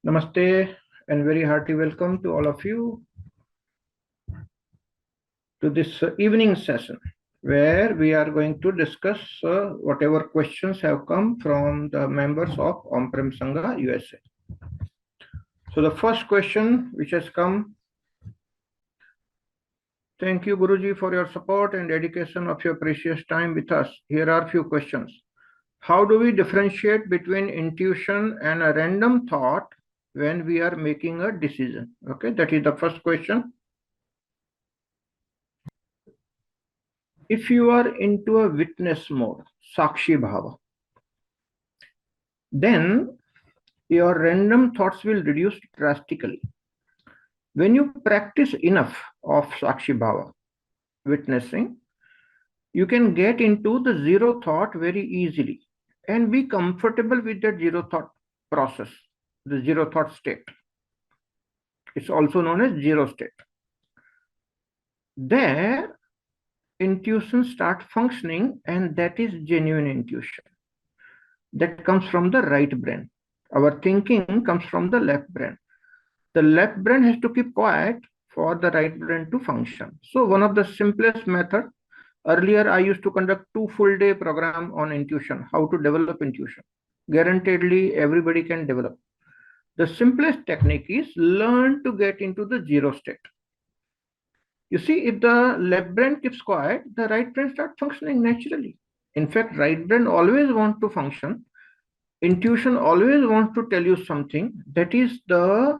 Namaste and very hearty welcome to all of you to this evening session where we are going to discuss whatever questions have come from the members of Om Prem Sangha USA. So the first question which has come: thank you Guruji for your support and dedication of your precious time with us. Here are few questions. How do we differentiate between intuition and a random thought when we are making a decision? Okay, that is the first question. If you are into a witness mode, Sakshi Bhava, then your random thoughts will reduce drastically. When you practice enough of Sakshi Bhava, witnessing, you can get into the zero thought very easily and be comfortable with that zero thought process, the zero thought state. It's also known as zero state. There, intuition starts functioning, and that is genuine intuition. That comes from the right brain. Our thinking comes from the left brain. The left brain has to keep quiet for the right brain to function. So one of the simplest method, earlier I used to conduct 2 full day program on intuition, how to develop intuition. Guaranteedly everybody can develop. The simplest technique is learn to get into the zero state. You see, if the left brain keeps quiet, the right brain starts functioning naturally. In fact, right brain always wants to function. Intuition always wants to tell you something. That is the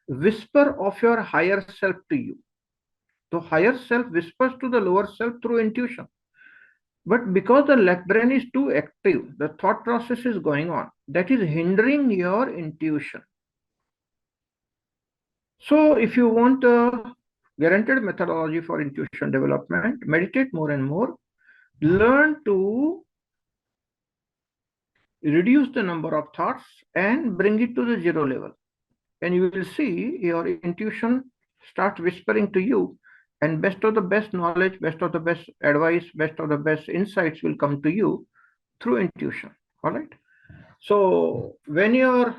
whisper of your higher self to you. The higher self whispers to the lower self through intuition. But because the left brain is too active, the thought process is going on. That is hindering your intuition. So if you want a guaranteed methodology for intuition development, meditate more and more. Learn to reduce the number of thoughts and bring it to the zero level. And you will see your intuition start whispering to you, and best of the best knowledge, best of the best advice, best of the best insights will come to you through intuition. All right. So when your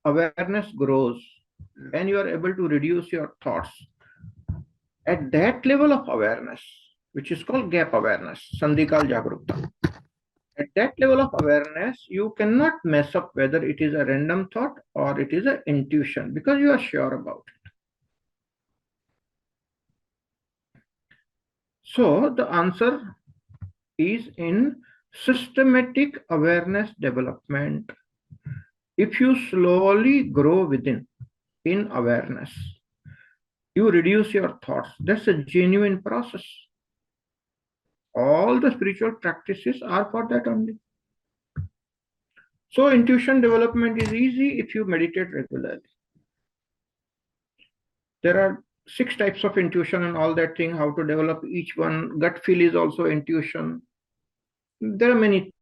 awareness grows, when you are able to reduce your thoughts, at that level of awareness, which is called gap awareness, Sandhikal Jagrukta, at that level of awareness, you cannot mess up whether it is a random thought or it is an intuition, because you are sure about it. So the answer is in systematic awareness development. If you slowly grow within in awareness, you reduce your thoughts. That's a genuine process. All the spiritual practices are for that only. So intuition development is easy if you meditate regularly. There are 6 types of intuition and all that thing, how to develop each one. Gut feel is also intuition. There are many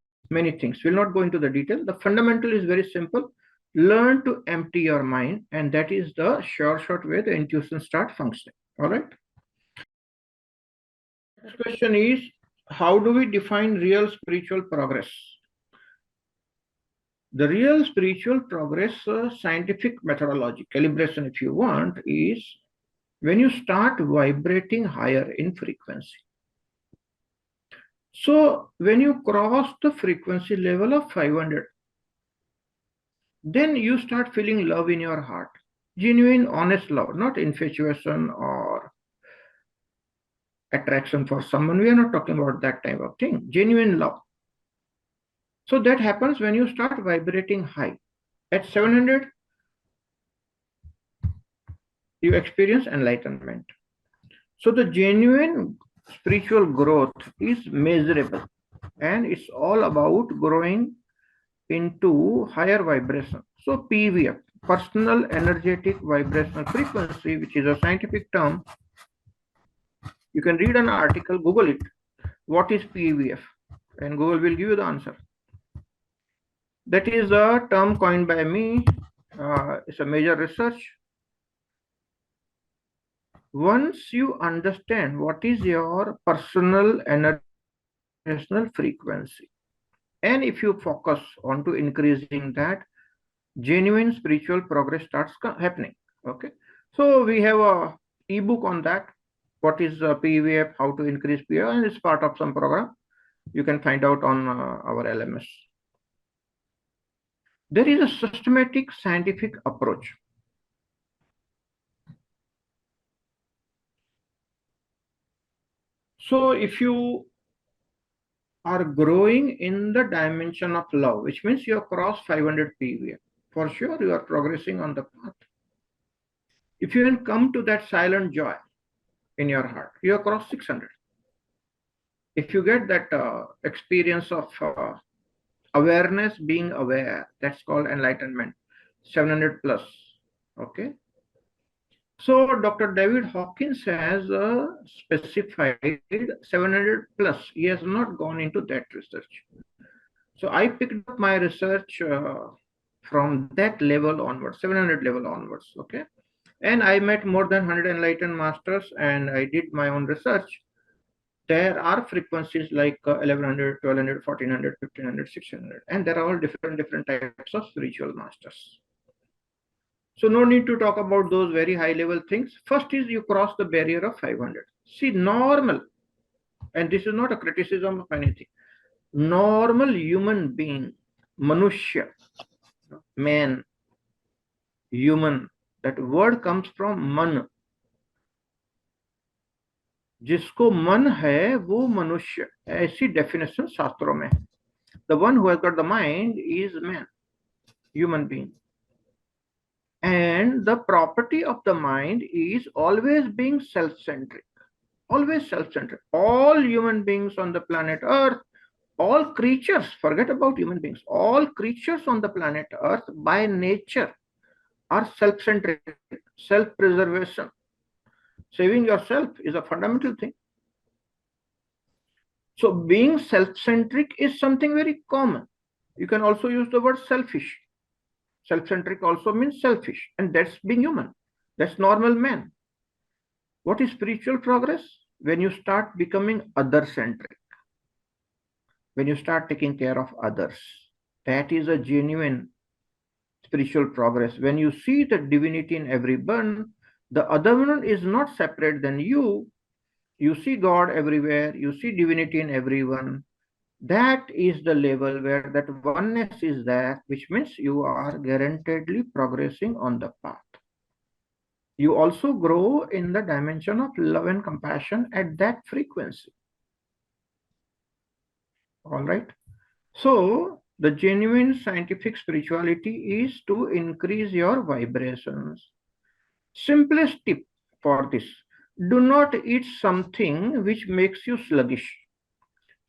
things. We'll not go into the detail. The fundamental is very simple. Learn to empty your mind, and that is the short way the intuition start functioning. All right. Next question is, how do we define real spiritual progress? The real spiritual progress, scientific methodology, calibration if you want, is when you start vibrating higher in frequency. So when you cross the frequency level of 500, then you start feeling love in your heart. Genuine, honest love, not infatuation or attraction for someone. We are not talking about that type of thing. Genuine love. So that happens when you start vibrating high. At 700, you experience enlightenment. So the genuine spiritual growth is measurable, and it's all about growing into higher vibration. So PVF, personal energetic vibrational frequency, which is a scientific term. You can read an article, Google it. What is PVF? And Google will give you the answer. That is a term coined by me. It's a major research. Once you understand what is your personal energy vibrational frequency. And if you focus on to increasing that, genuine spiritual progress starts happening. Okay, so we have a ebook on that. What is PVF? How to increase PVF? And it's part of some program. You can find out on our LMS. There is a systematic scientific approach. So if you are growing in the dimension of love, which means you have crossed 500 PVF, for sure you are progressing on the path. If you can come to that silent joy in your heart, you have crossed 600. If you get that experience of awareness, being aware, that's called enlightenment, 700 plus. Okay. So Dr. David Hawkins has specified 700 plus. He has not gone into that research. So I picked up my research from that level onwards, 700 level onwards. Okay. And I met more than 100 enlightened masters and I did my own research. There are frequencies like 1100, 1200, 1400, 1500, 600, and there are all different types of spiritual masters. So no need to talk about those very high level things. First is you cross the barrier of 500. See, normal, and this is not a criticism of anything, normal human being, manushya, man, human, that word comes from man. जिसको मन है वो मनुष्य, ऐसी definition शास्त्रों में है. The one who has got the mind is man, human being. And the property of the mind is always being self-centric. Always self-centric. All human beings on the planet Earth, all creatures, forget about human beings, all creatures on the planet Earth by nature are self-centric, self-preservation. Saving yourself is a fundamental thing. So being self-centric is something very common. You can also use the word selfish. Self-centric also means selfish, and that's being human. That's normal man. What is spiritual progress? When you start becoming other-centric. When you start taking care of others. That is a genuine spiritual progress. When you see the divinity in everyone, the other one is not separate than you. You see God everywhere. You see divinity in everyone. That is the level where that oneness is there, which means you are guaranteedly progressing on the path. You also grow in the dimension of love and compassion at that frequency. All right. So the genuine scientific spirituality is to increase your vibrations. Simplest tip for this: do not eat something which makes you sluggish.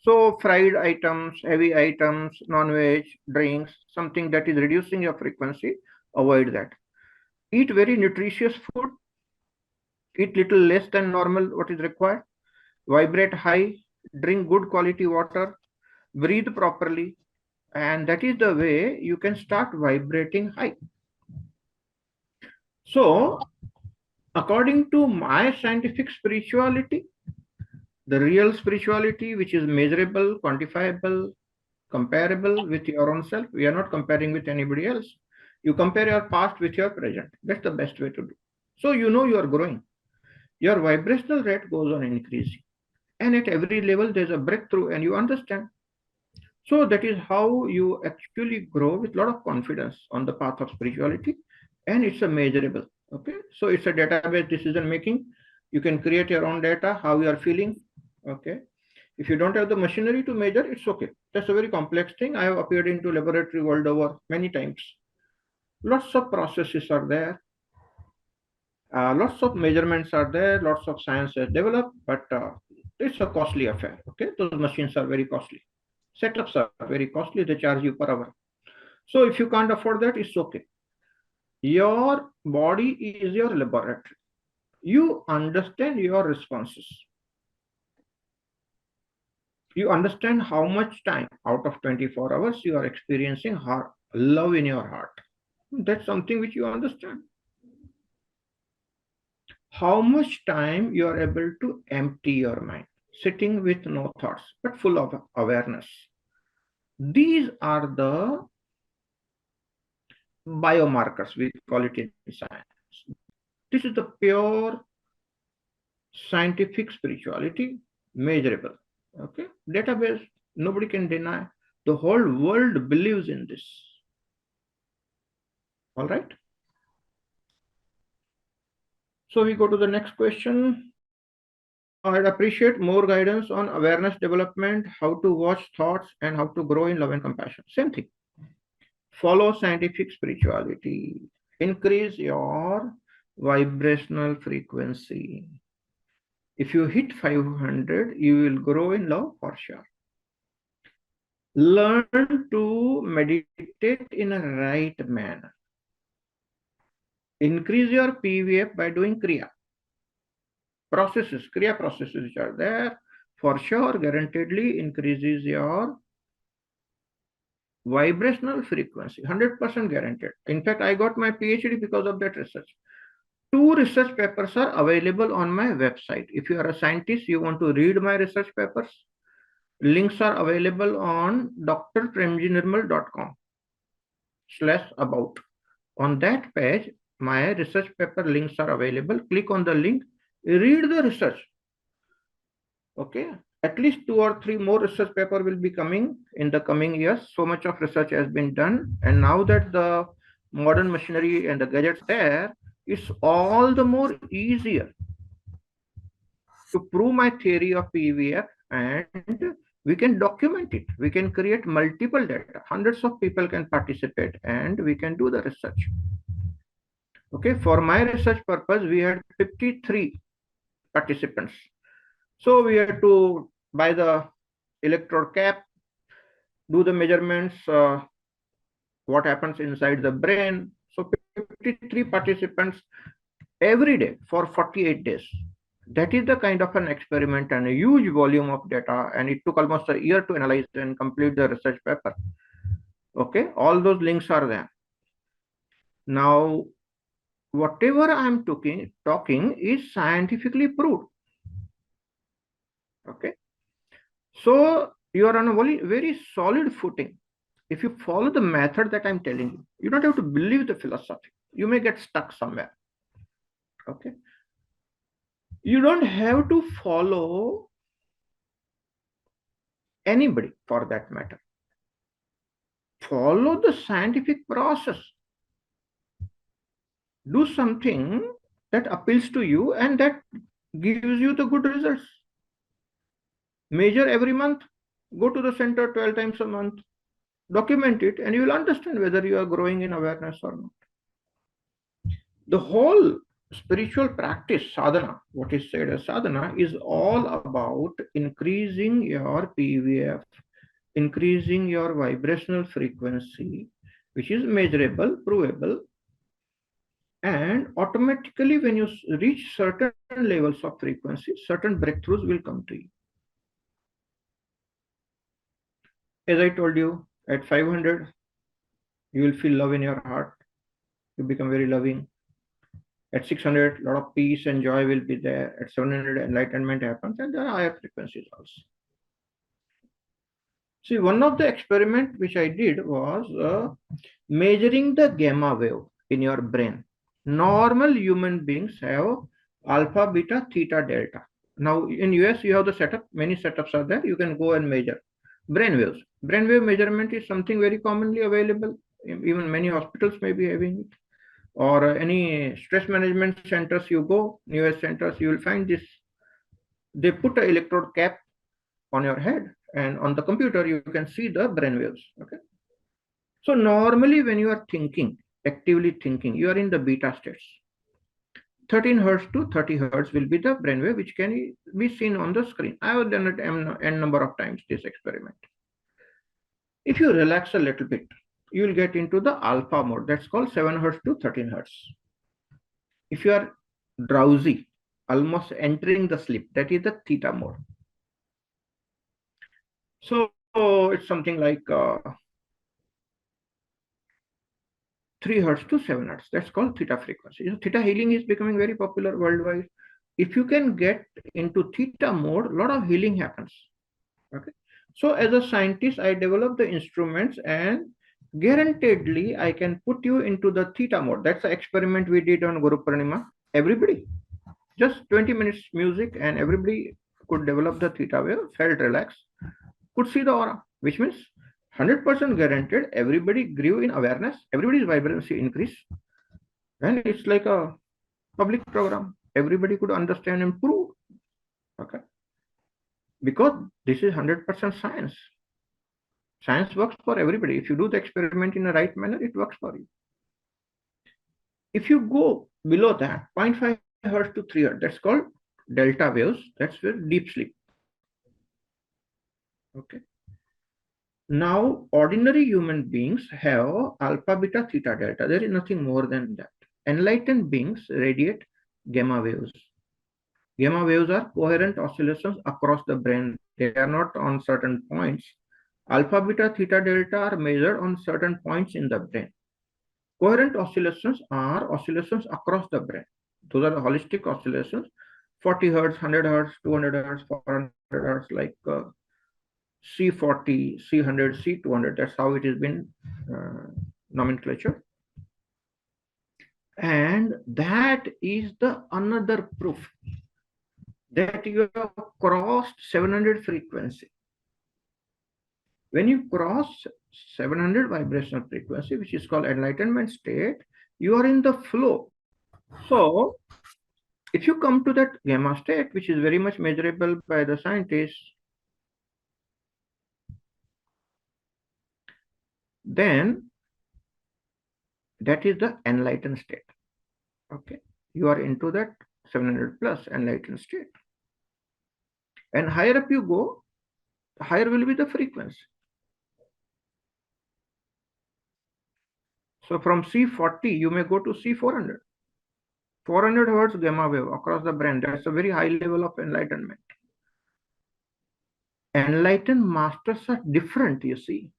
So fried items, heavy items, non-veg, drinks, something that is reducing your frequency, avoid that. Eat very nutritious food. Eat little less than normal what is required. Vibrate high. Drink good quality water. Breathe properly. And that is the way you can start vibrating high. So, according to my scientific spirituality, the real spirituality, which is measurable, quantifiable, comparable with your own self. We are not comparing with anybody else. You compare your past with your present. That's the best way to do. So you know you are growing. Your vibrational rate goes on increasing. And at every level, there's a breakthrough and you understand. So that is how you actually grow with a lot of confidence on the path of spirituality. And it's a measurable. Okay. So it's a database decision making. You can create your own data, how you are feeling. Okay. If you don't have the machinery to measure, it's okay. That's a very complex thing. I have appeared into laboratory world over many times. Lots of processes are there. Lots of measurements are there. Lots of science has developed, but it's a costly affair. Okay. Those machines are very costly. Setups are very costly. They charge you per hour. So if you can't afford that, it's okay. Your body is your laboratory. You understand your responses. You understand how much time out of 24 hours you are experiencing love in your heart. That's something which you understand. How much time you are able to empty your mind. sitting with no thoughts, but full of awareness. These are the biomarkers, we call it in science. This is the pure scientific spirituality, measurable. Okay, database, nobody can deny. The whole world believes in this. All right. So we go to the next question. I'd appreciate more guidance on awareness development, how to watch thoughts, and how to grow in love and compassion. Same thing. Follow scientific spirituality. Increase your vibrational frequency. If you hit 500, you will grow in love for sure. Learn to meditate in a right manner. Increase your PVF by doing Kriya processes, Kriya processes which are there, for sure, guaranteedly increases your vibrational frequency, 100% guaranteed. In fact, I got my PhD because of that research. 2 research papers are available on my website. If you are a scientist, you want to read my research papers, links are available on drpremjinirmal.com/about. On that page, my research paper links are available. Click on the link, read the research. Okay, at least 2 or 3 more research paper will be coming in the coming years. So much of research has been done, and now that the modern machinery and the gadgets there, it's all the more easier to prove my theory of PVF, and we can document it. We can create multiple data. Hundreds of people can participate, and we can do the research. Okay, for my research purpose, we had 53 participants. So we had to buy the electrode cap, do the measurements, what happens inside the brain. So 53 participants every day for 48 days. That is the kind of an experiment and a huge volume of data, and it took almost a year to analyze and complete the research paper. Okay, all those links are there. Now, whatever I'm talking is scientifically proved. Okay, so you are on a very solid footing. If you follow the method that I'm telling you, you don't have to believe the philosophy. You may get stuck somewhere. Okay, you don't have to follow anybody for that matter. Follow the scientific process. Do something that appeals to you and that gives you the good results. Measure every month. Go to the center 12 times a month. Document it, and you will understand whether you are growing in awareness or not. The whole spiritual practice, sadhana, what is said as sadhana, is all about increasing your PVF, increasing your vibrational frequency, which is measurable, provable, and automatically when you reach certain levels of frequency, certain breakthroughs will come to you. As I told you, at 500, you will feel love in your heart. You become very loving. At 600, a lot of peace and joy will be there. At 700, enlightenment happens, and there are higher frequencies also. See, one of the experiment which I did was measuring the gamma wave in your brain. Normal human beings have alpha, beta, theta, delta. Now in US you have the setup, many setups are there. You can go and measure brain waves. Brain wave measurement is something very commonly available. Even many hospitals may be having it. Or any stress management centers you go, US centers, you will find this. They put an electrode cap on your head, and on the computer you can see the brain waves. Okay. So normally when you are thinking, actively thinking, you are in the beta states. 13 hertz to 30 hertz will be the brainwave which can be seen on the screen. I have done it n number of times, this experiment. If you relax a little bit, you will get into the alpha mode. That's called 7 hertz to 13 hertz. If you are drowsy, almost entering the sleep, that is the theta mode. So it's something like 3 hertz to 7 hertz. That's called theta frequency. Theta healing is becoming very popular worldwide. if you can get into theta mode, a lot of healing happens. Okay. So as a scientist, I develop the instruments and guaranteedly I can put you into the theta mode. That's the experiment we did on Guru Purnima. Everybody, just 20 minutes music and everybody could develop the theta wave, felt relaxed, could see the aura, which means 100% guaranteed everybody grew in awareness, everybody's vibrancy increased, and it's like a public program. Everybody could understand and prove. Okay. Because this is 100% science. Science works for everybody. If you do the experiment in the right manner, it works for you. If you go below that, 0.5 hertz to 3 hertz, that's called delta waves. That's where deep sleep. Okay. Now, ordinary human beings have alpha, beta, theta, delta. There is nothing more than that. Enlightened beings radiate gamma waves. Gamma waves are coherent oscillations across the brain. They are not on certain points. Alpha, beta, theta, delta are measured on certain points in the brain. Coherent oscillations are oscillations across the brain. Those are the holistic oscillations, 40 hertz, 100 hertz, 200 hertz, 400 hertz, like C40, C100, C200. That's how it has been nomenclature. And that is the another proof that you have crossed 700 frequency. When you cross 700 vibrational frequency, which is called enlightenment state, you are in the flow. So if you come to that gamma state, which is very much measurable by the scientists, then that is the enlightened state. Okay. You are into that 700 plus enlightened state. And higher up you go, higher will be the frequency. So from C40, you may go to C400. 400 hertz gamma wave across the brain. That's a very high level of enlightenment. Enlightened masters are different, you see.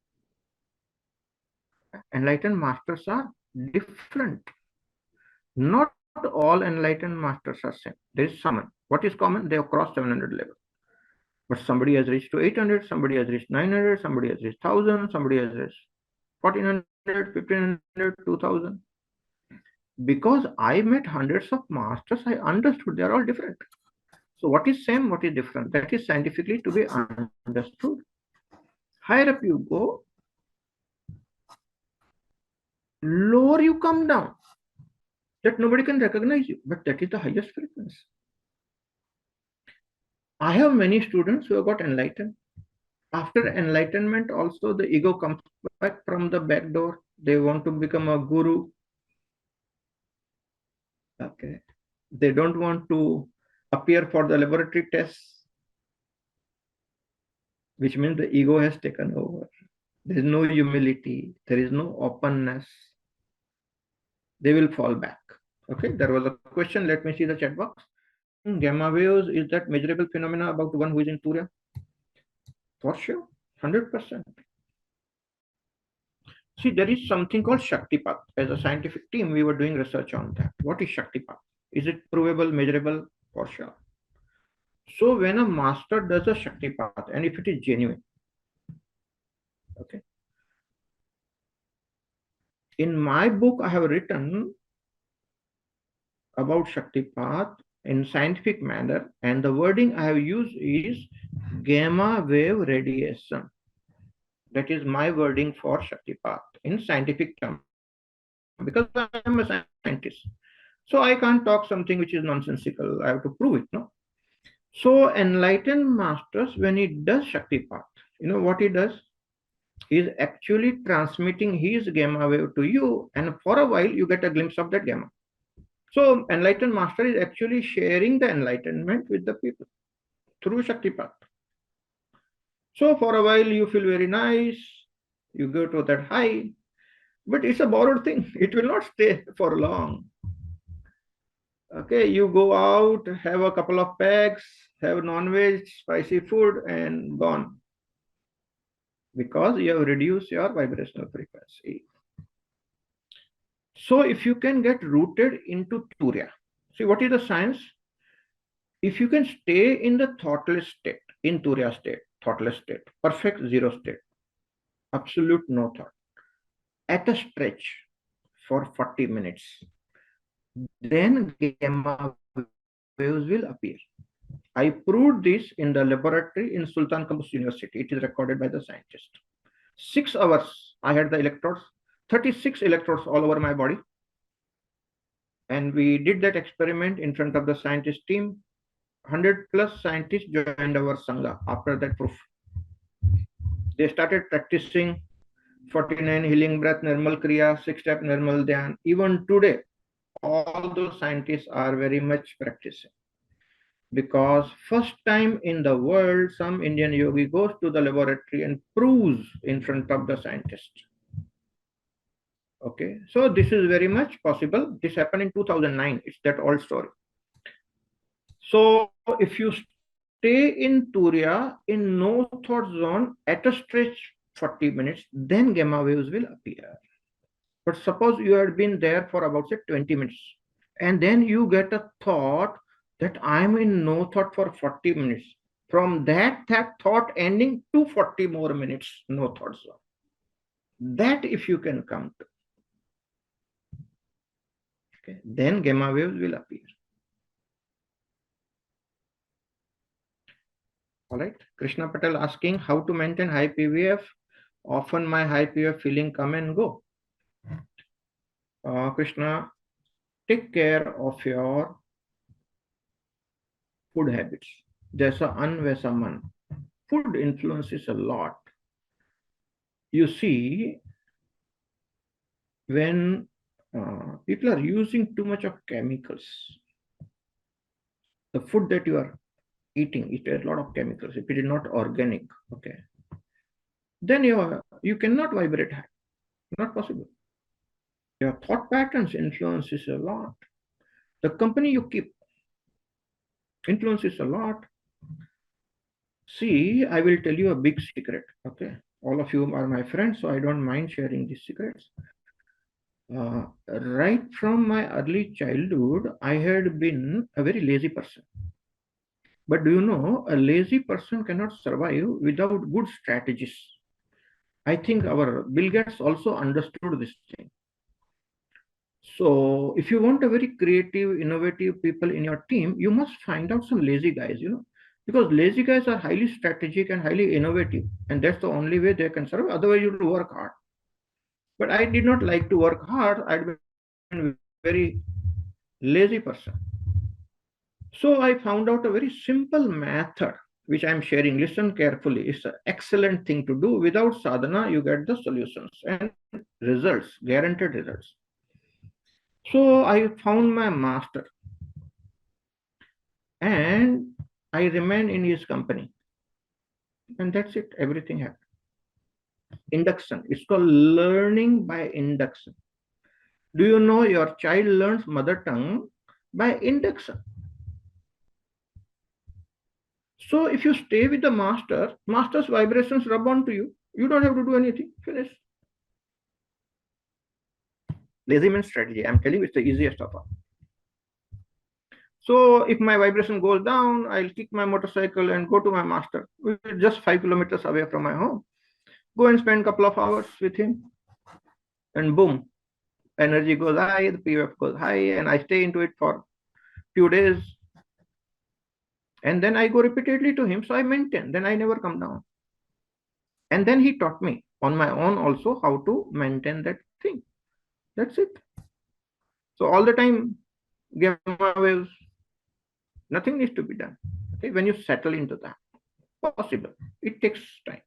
Enlightened masters are different. Not all enlightened masters are same. There is someone. What is common? They have crossed 700 level. But somebody has reached to 800, somebody has reached 900, somebody has reached 1000, somebody has reached 1400, 1500, 2000. Because I met hundreds of masters, I understood they are all different. So what is same, what is different? That is scientifically to be understood. Higher up you go, lower you come down. That nobody can recognize you, but that is the highest frequency. I have many students who have got enlightened. After enlightenment, also the ego comes back from the back door. They want to become a guru. Okay. They don't want to appear for the laboratory tests, which means the ego has taken over. There is no humility. There is no openness. They will fall back. Okay. There was a question. Let me see the chat box. Gamma waves, is that measurable phenomena about one who is in Surya? For sure. 100%. See, there is something called Shaktipat. As a scientific team, we were doing research on that. What is Shaktipat? Is it provable, measurable? For sure. So when a master does a Shaktipat, and if it is genuine, okay. In my book, I have written about Shaktipat in scientific manner, and the wording I have used is gamma wave radiation. That is my wording for Shaktipat in scientific terms, because I am a scientist. So I can't talk something which is nonsensical. I have to prove it, no? So enlightened masters, when he does Shaktipat, you know what he does? He is actually transmitting his gamma wave to you, and for a while you get a glimpse of that gamma. So enlightened master is actually sharing the enlightenment with the people through Shaktipat. So for a while you feel very nice, you go to that high, but it's a borrowed thing. It will not stay for long. Okay, you go out, have a couple of packs, have non-veg, spicy food, and gone. Because you have reduced your vibrational frequency. So if you can get rooted into Turya, see what is the science? If you can stay in the thoughtless state, in Turiya state, thoughtless state, perfect zero state, absolute no thought, at a stretch for 40 minutes, then gamma waves will appear. I proved this in the laboratory in Sultan Qaboos University. It is recorded by the scientist. 6 hours, I had the electrodes, 36 electrodes all over my body. And we did that experiment in front of the scientist team. 100 plus scientists joined our Sangha after that proof. They started practicing 49 healing breath, Nirmal Kriya, 6-step Nirmal Dhyan. Even today, all those scientists are very much practicing. Because first time in the world, some Indian yogi goes to the laboratory and proves in front of the scientist. Okay, so this is very much possible. This happened in 2009. It's that old story. So if you stay in Turiya in no thought zone at a stretch 40 minutes, then gamma waves will appear. But suppose you had been there for about say 20 minutes, and then you get a thought that I'm in no thought for 40 minutes. From that thought ending to 40 more minutes, no thought zone. That if you can come to, okay, then gamma waves will appear. All right. Krishna Patel asking how to maintain high PVF. Often my high PVF feeling come and go. Krishna, take care of your food habits. Jaisa an vaisa man. Food influences a lot. You see, when people are using too much of chemicals, the food that you are eating, it has a lot of chemicals. If it is not organic, okay, then you cannot vibrate high. Not possible. Your thought patterns influences a lot. The company you keep influences a lot. See, I will tell you a big secret. Okay, all of you are my friends, so I don't mind sharing these secrets. Right from my early childhood, I had been a very lazy person. But do you know, a lazy person cannot survive without good strategies. I think our Bill Gates also understood this thing. So if you want a very creative, innovative people in your team, you must find out some lazy guys, because lazy guys are highly strategic and highly innovative, and that's the only way they can survive. Otherwise, you will work hard. But I did not like to work hard. I'd been a very lazy person. So I found out a very simple method, which I'm sharing. Listen carefully. It's an excellent thing to do. Without sadhana, you get the solutions and results, guaranteed results. So I found my master and I remained in his company. And that's it. Everything happened. Induction. It's called learning by induction. Do you know your child learns mother tongue by induction? So if you stay with the master, master's vibrations rub onto you. You don't have to do anything. Finish. Lazy man strategy. I'm telling you, it's the easiest of all. So if my vibration goes down, I'll kick my motorcycle and go to my master, which is just 5 kilometers away from my home. Go and spend a couple of hours with him, and boom, energy goes high, the PVF goes high, and I stay into it for few days. And then I go repeatedly to him, so I maintain. Then I never come down. And then he taught me on my own also how to maintain that thing. That's it. So all the time, gamma waves, nothing needs to be done. Okay, when you settle into that, possible. It takes time.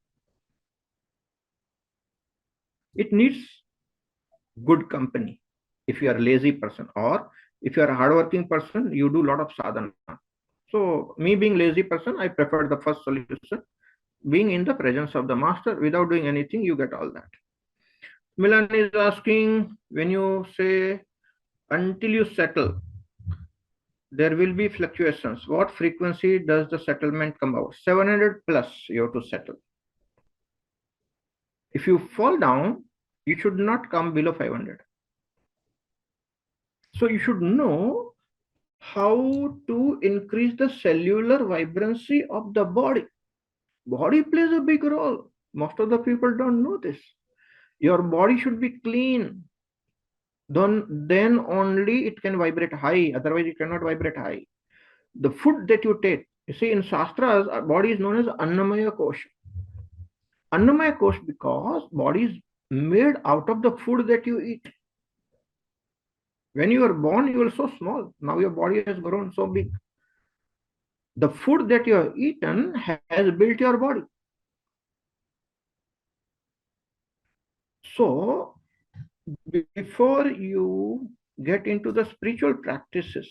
It needs good company. If you are a lazy person, or if you are a hardworking person, you do a lot of sadhana. So me being lazy person, I prefer the first solution. Being in the presence of the master without doing anything, you get all that. Milan is asking, when you say until you settle, there will be fluctuations. What frequency does the settlement come out? 700 plus you have to settle. If you fall down, you should not come below 500. So you should know how to increase the cellular vibrancy of the body. Body plays a big role. Most of the people don't know this. Your body should be clean. Then only it can vibrate high. Otherwise, it cannot vibrate high. The food that you take, you see, in Shastras, our body is known as Annamaya Kosha. Annamaya Kosha because body is made out of the food that you eat. When you were born, you were so small. Now your body has grown so big. The food that you have eaten has built your body. So, before you get into the spiritual practices,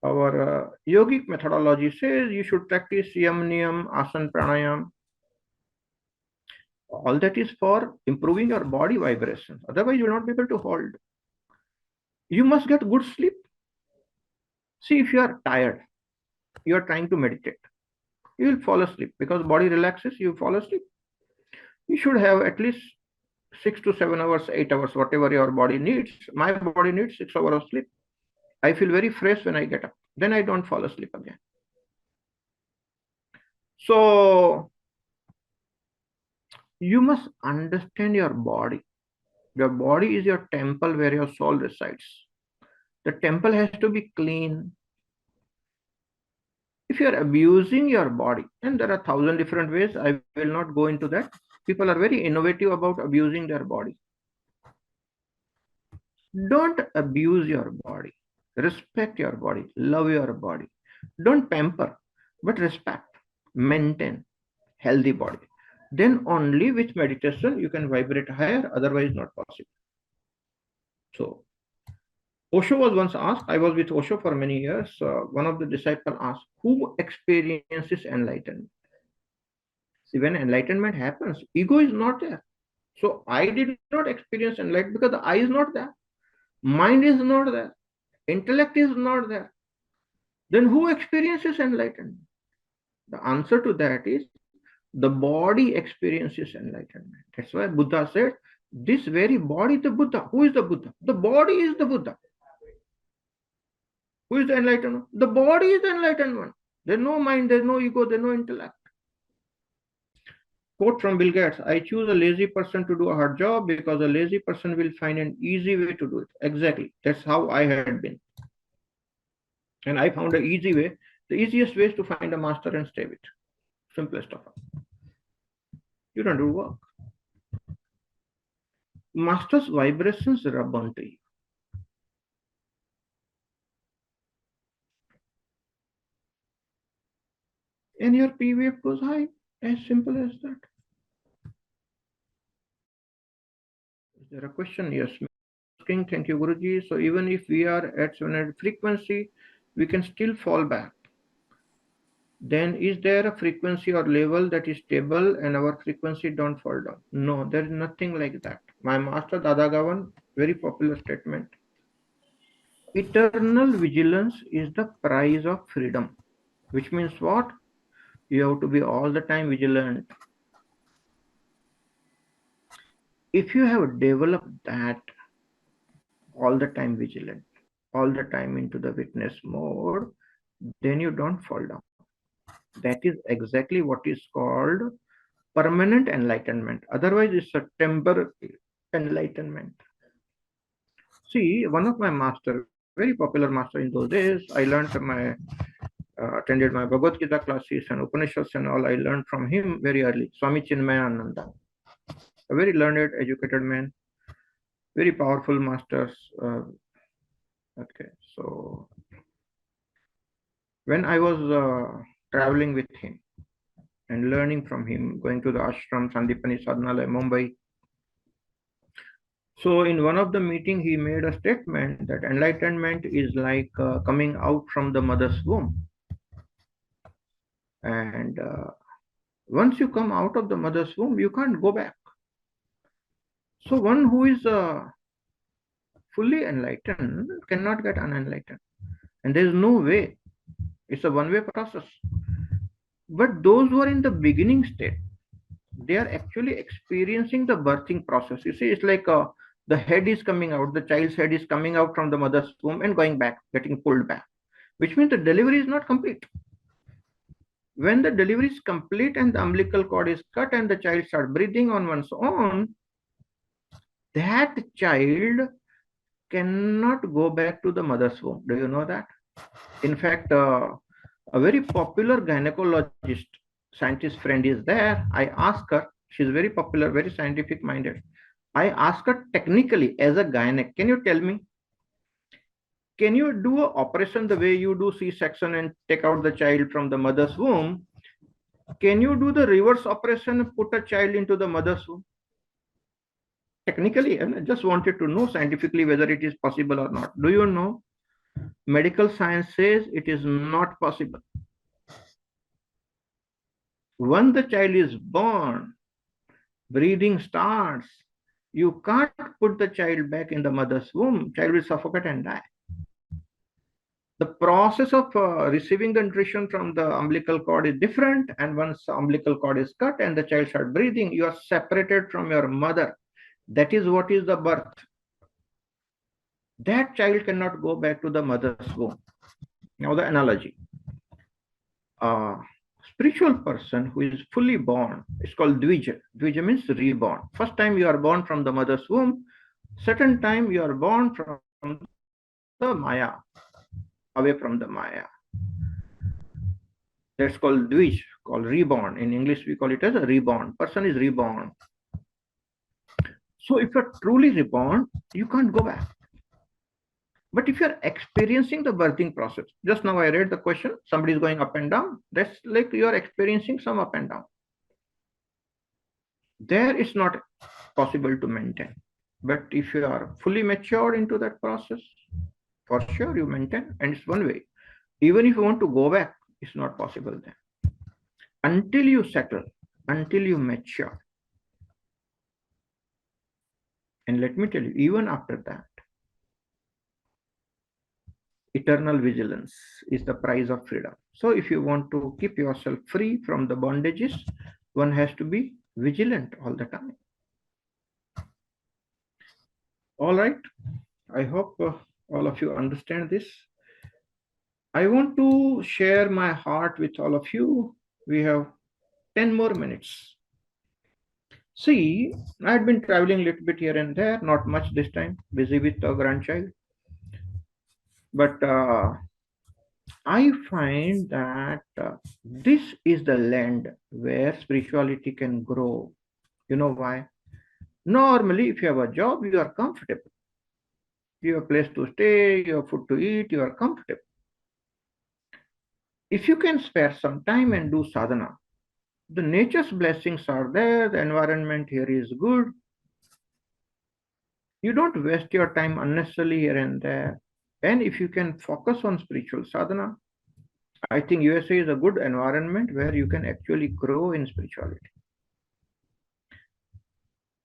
our yogic methodology says you should practice yam, niyam, asan, pranayam. All that is for improving your body vibrations. Otherwise, you will not be able to hold. You must get good sleep. See, if you are tired, you are trying to meditate, you will fall asleep because body relaxes, you fall asleep. You should have at least 6 to 7 hours, 8 hours, whatever your body needs. My body needs 6 hours of sleep. I feel very fresh when I get up. Then I don't fall asleep again. So you must understand your body. Your body is your temple where your soul resides. The temple has to be clean. If you are abusing your body, and there are 1,000 different ways, I will not go into that. People are very innovative about abusing their body. Don't abuse your body. Respect your body. Love your body. Don't pamper, but respect. Maintain healthy body. Then only with meditation you can vibrate higher, otherwise not possible. So Osho was once asked, I was with Osho for many years, one of the disciples asked, who experiences enlightenment? See, when enlightenment happens, ego is not there. So I did not experience enlightenment because the I is not there. Mind is not there. Intellect is not there. Then who experiences enlightenment? The answer to that is the body experiences enlightenment. That's why Buddha said, this very body is the Buddha. Who is the Buddha? The body is the Buddha. Who is the enlightened one? The body is the enlightened one. There's no mind, there's no ego, there's no intellect. Quote from Bill Gates, I choose a lazy person to do a hard job because a lazy person will find an easy way to do it. Exactly. That's how I had been. And I found an easy way. The easiest way is to find a master and stay with. Simplest of all. You don't do work. Master's vibrations rub onto you. And your PVF goes high. As simple as that. Is there a question? Yes. Thank you, Guruji. So even if we are at 700 frequency, we can still fall back. Then is there a frequency or level that is stable and our frequency don't fall down? No, there is nothing like that. My master Dada Gavan, very popular statement. Eternal vigilance is the price of freedom. Which means what? You have to be all the time vigilant. If you have developed that, all the time vigilant, all the time into the witness mode, then you don't fall down. That is exactly what is called permanent enlightenment. Otherwise, it's a temporary enlightenment. See, one of my master, very popular master in those days, I learned attended my Bhagavad Gita classes and Upanishads and all. I learned from him very early. Swami Chinmayananda, a very learned, educated man, very powerful masters. Okay, so when I was traveling with him and learning from him, going to the ashram, Sandipani Sadhanalaya, Mumbai. So in one of the meeting, he made a statement that enlightenment is like coming out from the mother's womb. And once you come out of the mother's womb, you can't go back. So one who is fully enlightened cannot get unenlightened. And there is no way. It's a one-way process. But those who are in the beginning state, they are actually experiencing the birthing process. You see, it's like The head is coming out, the child's head is coming out from the mother's womb and going back, getting pulled back, which means the delivery is not complete. When the delivery is complete and the umbilical cord is cut and the child starts breathing on one's own, that child cannot go back to the mother's womb. Do you know that? In fact, a very popular gynecologist, scientist friend is there. I asked her, she's very popular, very scientific minded. I asked her technically as a gynec, can you tell me, can you do an operation the way you do C-section and take out the child from the mother's womb? Can you do the reverse operation and put a child into the mother's womb? Technically, and I just wanted to know scientifically whether it is possible or not. Do you know? Medical science says it is not possible. When the child is born, breathing starts, you can't put the child back in the mother's womb. Child will suffocate and die. The process of receiving the nutrition from the umbilical cord is different, and once the umbilical cord is cut and the child starts breathing, you are separated from your mother. That is what is the birth. That child cannot go back to the mother's womb. Now the analogy. Spiritual person who is fully born, it's called Dvija. Dvija means reborn. First time you are born from the mother's womb, second time you are born from the Maya, away from the Maya. That's called Dvij, called reborn. In English, we call it as a reborn. Person is reborn. So if you're truly reborn, you can't go back. But if you're experiencing the birthing process, just now I read the question, somebody is going up and down. That's like you're experiencing some up and down. There it's not possible to maintain. But if you are fully matured into that process, for sure you maintain, and it's one way. Even if you want to go back, it's not possible then. Until you settle, until you mature. And let me tell you, even after that, eternal vigilance is the price of freedom. So if you want to keep yourself free from the bondages, one has to be vigilant all the time. All right. I hope all of you understand this. I want to share my heart with all of you. We have 10 more minutes. See, I had been traveling a little bit here and there, not much this time, busy with a grandchild. But I find that this is the land where spirituality can grow. You know why? Normally, if you have a job, you are comfortable. You have a place to stay, you have food to eat, you are comfortable. If you can spare some time and do sadhana, the nature's blessings are there, the environment here is good. You don't waste your time unnecessarily here and there. And if you can focus on spiritual sadhana, I think USA is a good environment where you can actually grow in spirituality.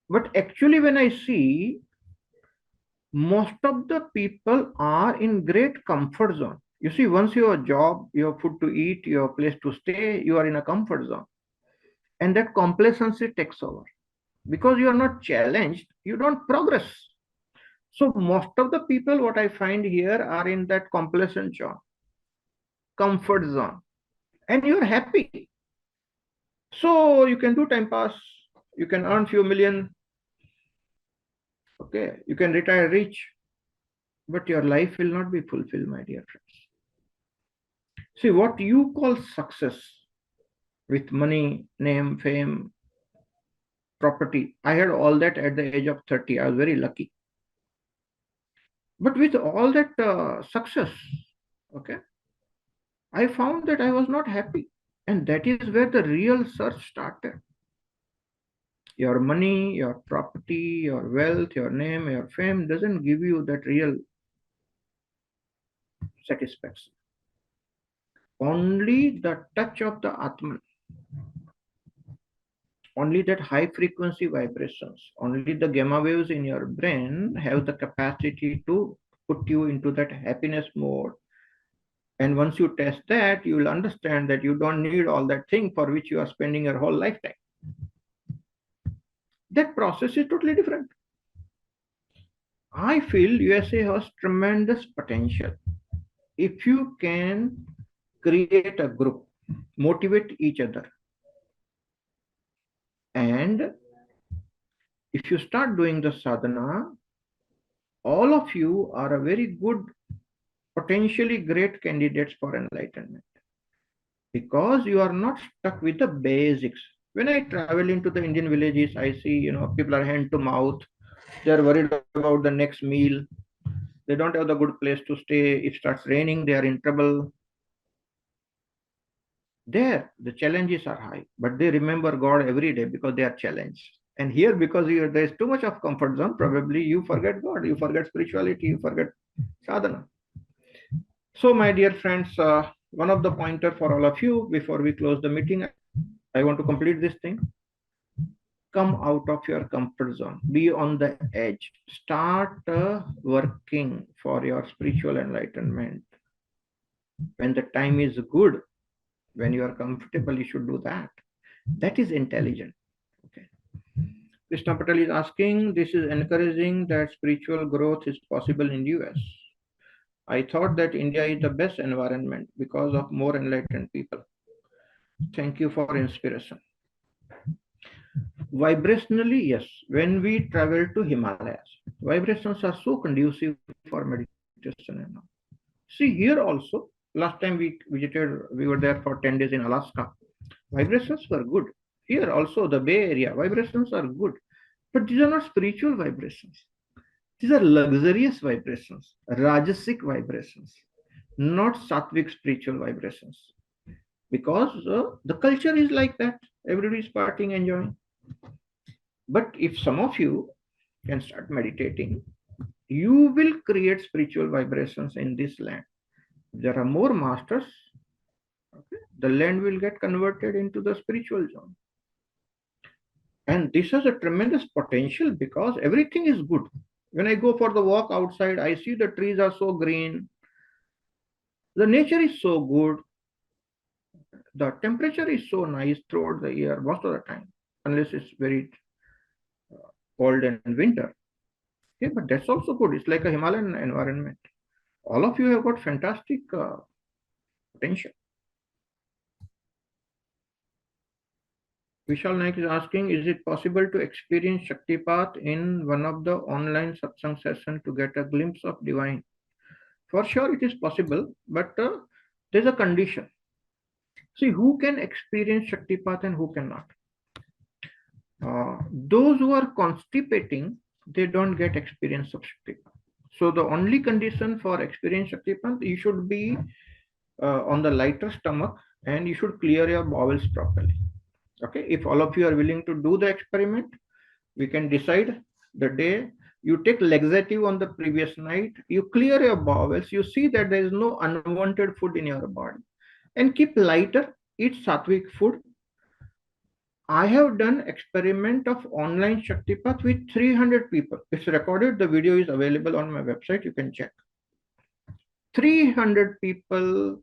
But actually, when I see, most of the people are in great comfort zone. You see, once you have a job, you have food to eat, you have a place to stay, you are in a comfort zone. And that complacency takes over. Because you are not challenged, you don't progress. So most of the people, what I find here, are in that complacent zone, comfort zone, and you're happy. So you can do time pass, you can earn few million, okay, you can retire rich, but your life will not be fulfilled, my dear friends. See, what you call success with money, name, fame, property, I had all that at the age of 30. I was very lucky. But with all that success, okay, I found that I was not happy. And that is where the real search started. Your money, your property, your wealth, your name, your fame doesn't give you that real satisfaction. Only the touch of the Atman, only that high frequency vibrations, only the gamma waves in your brain have the capacity to put you into that happiness mode. And once you test that, you will understand that you don't need all that thing for which you are spending your whole lifetime. That process is totally different. I feel USA has tremendous potential. If you can create a group, motivate each other, and if you start doing the sadhana, all of you are a very good, potentially great candidates for enlightenment because you are not stuck with the basics. When I travel into the Indian villages, I see, people are hand to mouth. They are worried about the next meal. They don't have the good place to stay. If it starts raining, they are in trouble. There, the challenges are high, but they remember God every day because they are challenged. And here, because there is too much of comfort zone, probably you forget God, you forget spirituality, you forget sadhana. So, my dear friends, one of the pointer for all of you before we close the meeting, I want to complete this thing. Come out of your comfort zone. Be on the edge. Start working for your spiritual enlightenment. When the time is good, when you are comfortable, you should do that. That is intelligent. Okay. Krishna Patel is asking, this is encouraging that spiritual growth is possible in US. I thought that India is the best environment because of more enlightened people. Thank you for inspiration. Vibrationally, yes. When we travel to Himalayas, vibrations are so conducive for meditation and all. See, here also, last time we visited, we were there for 10 days in Alaska. Vibrations were good. Here also, the Bay Area, vibrations are good. But these are not spiritual vibrations. These are luxurious vibrations, rajasic vibrations, not sattvic spiritual vibrations. Because the culture is like that. Everybody is partying, enjoying. But if some of you can start meditating, you will create spiritual vibrations in this land. There are more masters. Okay? The land will get converted into the spiritual zone. And this has a tremendous potential because everything is good. When I go for the walk outside, I see the trees are so green. The nature is so good. The temperature is so nice throughout the year, most of the time, unless it's very cold and winter. Okay, but that's also good. It's like a Himalayan environment. All of you have got fantastic potential. Vishal Naik is asking, is it possible to experience Shaktipat in one of the online satsang session to get a glimpse of divine? For sure, it is possible, but there's a condition. See, who can experience Shaktipat and who cannot? Those who are constipating, they don't get experience of Shaktipat. So the only condition for experience Shaktipat, you should be on the lighter stomach and you should clear your bowels properly. Okay, if all of you are willing to do the experiment, we can decide the day you take laxative on the previous night, you clear your bowels, you see that there is no unwanted food in your body, and keep lighter, eat sattvic food. I have done experiment of online Shaktipat with 300 people. It's recorded. The video is available on my website. You can check. 300 people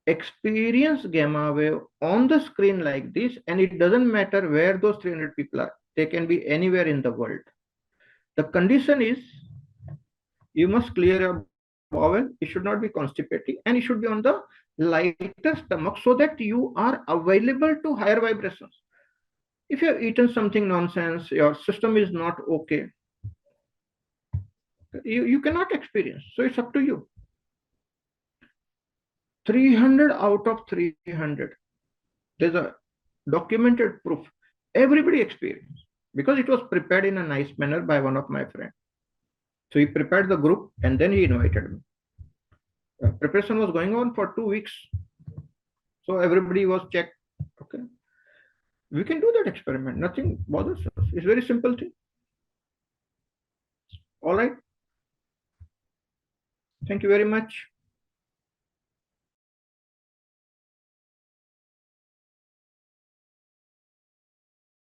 experience gamma wave on the screen like this, and it doesn't matter where those 300 people are. They can be anywhere in the world. The condition is you must clear your bowel. It should not be constipating, and it should be on the lighter stomach so that you are available to higher vibrations. If you have eaten something nonsense, your system is not okay, you cannot experience. So it's up to you. 300 out of 300. There's a documented proof. Everybody experienced because it was prepared in a nice manner by one of my friends. So he prepared the group and then he invited me. Preparation was going on for 2 weeks. So everybody was checked. Okay. We can do that experiment. Nothing bothers us. It's very simple thing. All right. Thank you very much.